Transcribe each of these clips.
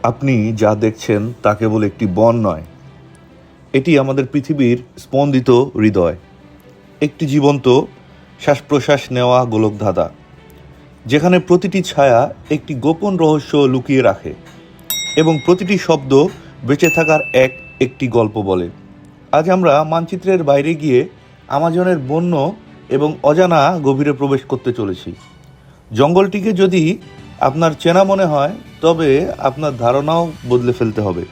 আপনি যা দেখছেন তা কেবল একটি বন নয়, এটি আমাদের পৃথিবীর স্পন্দিত হৃদয়, একটি জীবন্ত শ্বাস প্রশ্বাস নেওয়া গোলকধাঁধা, যেখানে প্রতিটি ছায়া একটি গোপন রহস্য লুকিয়ে রাখে এবং প্রতিটি শব্দ বেঁচে থাকার একটি গল্প বলে। আজ আমরা মানচিত্রের বাইরে গিয়ে আমাজনের বন্য এবং অজানা গভীরে প্রবেশ করতে চলেছি। জঙ্গলটিকে যদি আপনার চেনা মনে হয়, তবে আপনার ধারণাও বদলে ফেলতে হবে।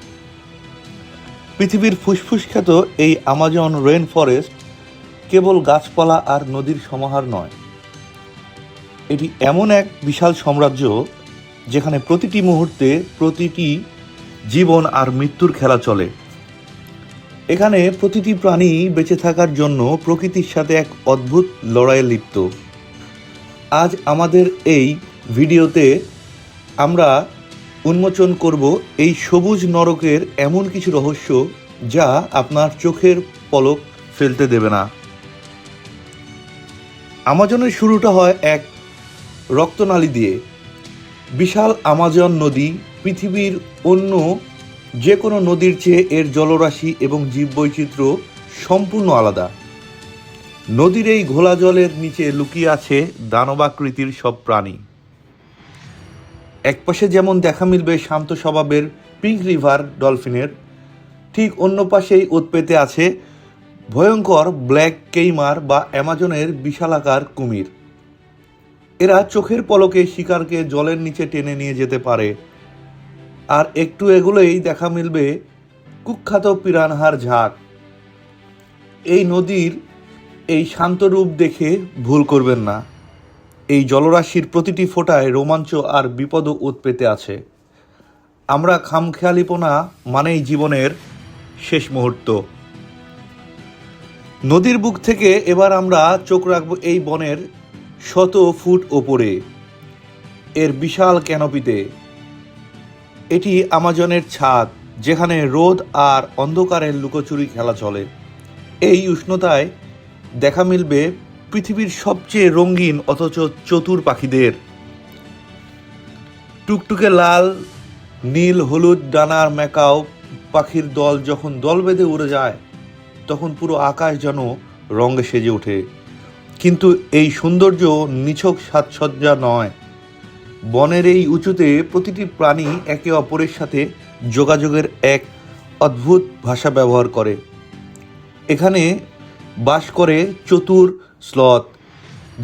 পৃথিবীর ফুসফুস খ্যাত এই আমাজন রেইন ফরেস্ট কেবল গাছপালা আর নদীর সমাহার নয়, এটি এমন এক বিশাল সাম্রাজ্য যেখানে প্রতিটি মুহূর্তে প্রতিটি জীবন আর মৃত্যুর খেলা চলে। এখানে প্রতিটি প্রাণী বেঁচে থাকার জন্য প্রকৃতির সাথে এক অদ্ভুত লড়াইয়ে লিপ্ত। আজ আমাদের এই ভিডিওতে আমরা উন্মোচন করব এই সবুজ নরকের এমন কিছু রহস্য যা আপনার চোখের পলক ফেলতে দেবে না। আমাজনের শুরুটা হয় এক রক্তনালী দিয়ে। বিশাল আমাজন নদী পৃথিবীর অন্য যে কোনো নদীর চেয়ে এর জলরাশি এবং জীববৈচিত্র্য সম্পূর্ণ আলাদা। নদীর এই ঘোলা জলের নিচে লুকিয়ে আছে দানবাকৃতির সব প্রাণী। একপাশে যেমন দেখা মিলবে শান্ত স্বভাবের পিঙ্ক রিভার ডলফিনের, ঠিক অন্য পাশেই উৎপেতে আছে ভয়ঙ্কর ব্ল্যাক কেইমার বা অ্যামাজনের বিশালাকার কুমির। এরা চোখের পলকে শিকারকে জলের নিচে টেনে নিয়ে যেতে পারে। আর একটু এগুলোই দেখা মিলবে কুখ্যাত পিরানহার ঝাঁক। এই নদীর এই শান্ত রূপ দেখে ভুল করবেন না। এই জলরাশির প্রতিটি ফোঁটায় রোমাঞ্চ আর বিপদও উৎপেতে আছে। আমরা খামখেয়ালিপনা মানেই জীবনের শেষ মুহূর্ত। নদীর বুক থেকে এবার আমরা চোখ রাখবো এই বনের শত ফুট ওপরে, এর বিশাল ক্যানোপিতে। এটি আমাজনের ছাদ, যেখানে রোদ আর অন্ধকারের লুকোচুরি খেলা চলে। এই উষ্ণতায় দেখা মিলবে পৃথিবীর সবচেয়ে রঙিন অথচ চতুর পাখিদের। টুকটুকে লাল, নীল, হলুদ ডানার ম্যাকাও পাখির দল যখন দল বেঁধে উড়ে যায়, তখন পুরো আকাশ যেন রঙে সেজে ওঠে। কিন্তু এই সৌন্দর্য নিছক সাজসজ্জা নয়। বনের এই উঁচুতে প্রতিটি প্রাণী একে অপরের সাথে যোগাযোগের এক অদ্ভুত ভাষা ব্যবহার করে। এখানে বাস করে চতুর স্লথ,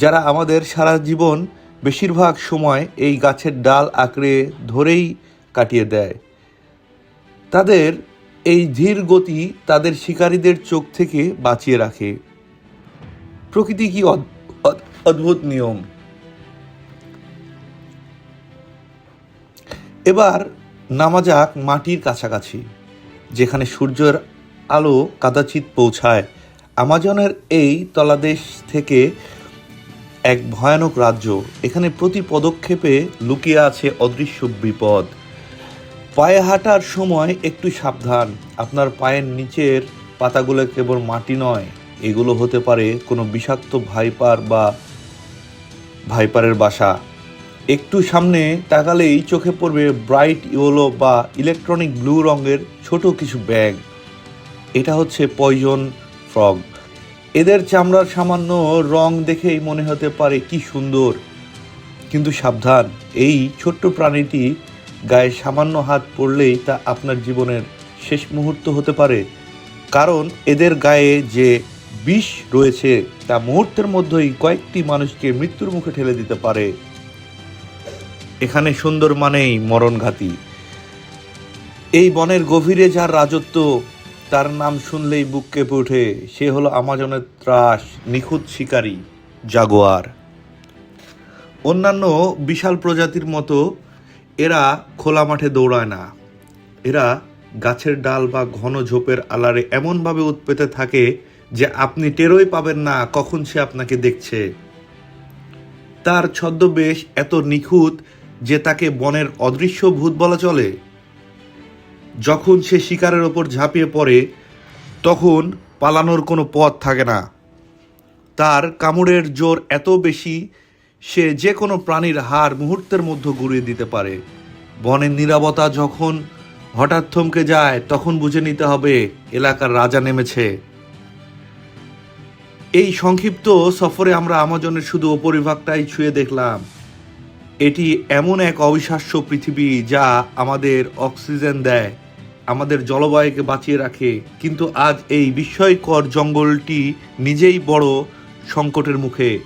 যারা আমাদের সারা জীবন বেশিরভাগ সময় এই গাছের ডাল আঁকড়ে ধরেই কাটিয়ে দেয়। তাদের এই ধীর গতি তাদের শিকারীদের চোখ থেকে বাঁচিয়ে রাখে। প্রকৃতি কি অদ্ভুত নিয়ম। এবার নামা যাক মাটির কাছাকাছি, যেখানে সূর্যের আলো কাদাচিৎ পৌঁছায়। আমাজনের এই তলাদেশ থেকে এক ভয়ানক রাজ্য। এখানে প্রতি পদক্ষেপে লুকিয়ে আছে অদৃশ্য বিপদ। পায়ে হাঁটার সময় একটু সাবধান। আপনার পায়ের নিচের পাতাগুলো কেবল মাটি নয়, এগুলো হতে পারে কোনো বিষাক্ত ভাইপার বা ভাইপারের বাসা। একটু সামনে তাকালেই চোখে পড়বে ব্রাইট ইয়েলো বা ইলেকট্রনিক ব্লু রঙের ছোট কিছু ব্যাগ। এটা হচ্ছে পয়জন ফ্রগ। এদের চামড়ার সামান্য রং দেখেই মনে হতে পারে কি সুন্দর, কিন্তু সাবধান, এই ছোট্ট প্রাণীটি গায়ে সামান্য হাত পড়লেই তা আপনার জীবনের শেষ মুহূর্ত হতে পারে। কারণ এদের গায়ে যে বিষ রয়েছে তা মুহূর্তের মধ্যেই কয়েকটি মানুষকে মৃত্যুর মুখে ঠেলে দিতে পারে। এখানে সুন্দর মানেই মরণঘাতী। এই বনের গভীরে যার রাজত্ব, তার নাম শুনলেই বুক কেঁপে ওঠে। সে হলো আমাজনের ত্রাস, নিখুঁত শিকারী জাগুয়ার। অন্যান্য বিশাল প্রজাতির মতো এরা খোলা মাঠে দৌড়ায় না। এরা গাছের ডাল বা ঘন ঝোপের আড়ালে এমনভাবে উৎপেতে থাকে যে আপনি টেরই পাবেন না কখন সে আপনাকে দেখছে। তার ছদ্মবেশ এত নিখুঁত যে তাকে বনের অদৃশ্য ভূত বলা চলে। যখন সে শিকারের ওপর ঝাঁপিয়ে পড়ে, তখন পালানোর কোনো পথ থাকে না। তার কামড়ের জোর এত বেশি, সে যে কোনো প্রাণীর হাড় মুহূর্তের মধ্যে গুঁড়িয়ে দিতে পারে। বনের নীরবতা যখন হঠাৎ থমকে যায় তখন বুঝে নিতে হবে এলাকার রাজা নেমেছে। এই সংক্ষিপ্ত সফরে আমরা আমাজনের শুধু উপরিভাগটাই ছুঁয়ে দেখলাম। এটি এমন এক অবিশ্বাস্য পৃথিবী যা আমাদের অক্সিজেন দেয়, আমাদের জলবায়ুকে বাঁচিয়ে রাখে, কিন্তু আজ এই বিস্ময়কর জঙ্গলটি নিজেই বড় সংকটের মুখে।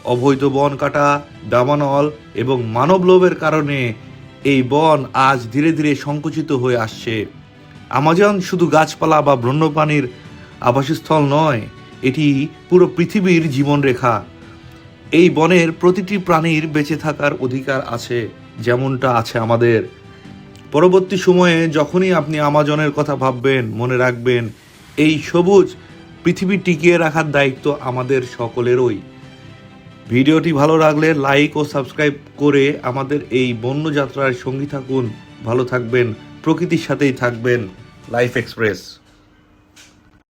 অবৈধ বন কাটা, দাবানল এবং মানবলোভের কারণে এই বন আজ ধীরে ধীরে সংকুচিত হয়ে আসছে। আমাজন শুধু গাছপালা বা বন্যপ্রাণীর আবাসস্থল নয়, এটি পুরো পৃথিবীর জীবনরেখা। এই বনের প্রতিটি প্রাণীর বেঁচে থাকার অধিকার আছে, যেমনটা আছে আমাদের। পরবর্তী সময়ে যখনই আপনি আমাজনের কথা ভাববেন, মনে রাখবেন এই সবুজ পৃথিবী টিকিয়ে রাখার দায়িত্ব আমাদের সকলেরই। ভিডিওটি ভালো লাগলে লাইক ও সাবস্ক্রাইব করে আমাদের এই বন্য যাত্রার সঙ্গী থাকুন। ভালো থাকবেন, প্রকৃতির সাথেই থাকবেন। Life express.